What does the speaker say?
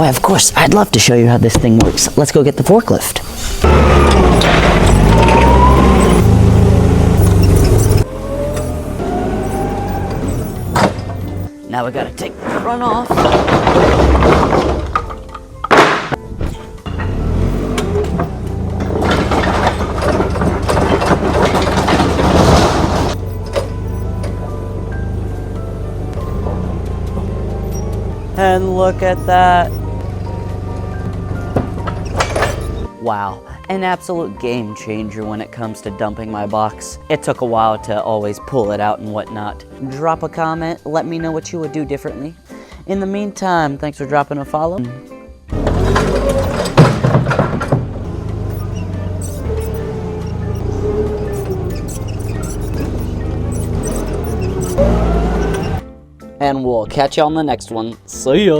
Why, of course, I'd love to show you how this thing works. Let's go get the forklift. Now we gotta take the front off. And look at that. Wow, an absolute game changer when it comes to dumping my box. It took a while to always pull it out and whatnot. Drop a comment, let me know what you would do differently. In the meantime, thanks for dropping a follow. And we'll catch you on the next one. See ya.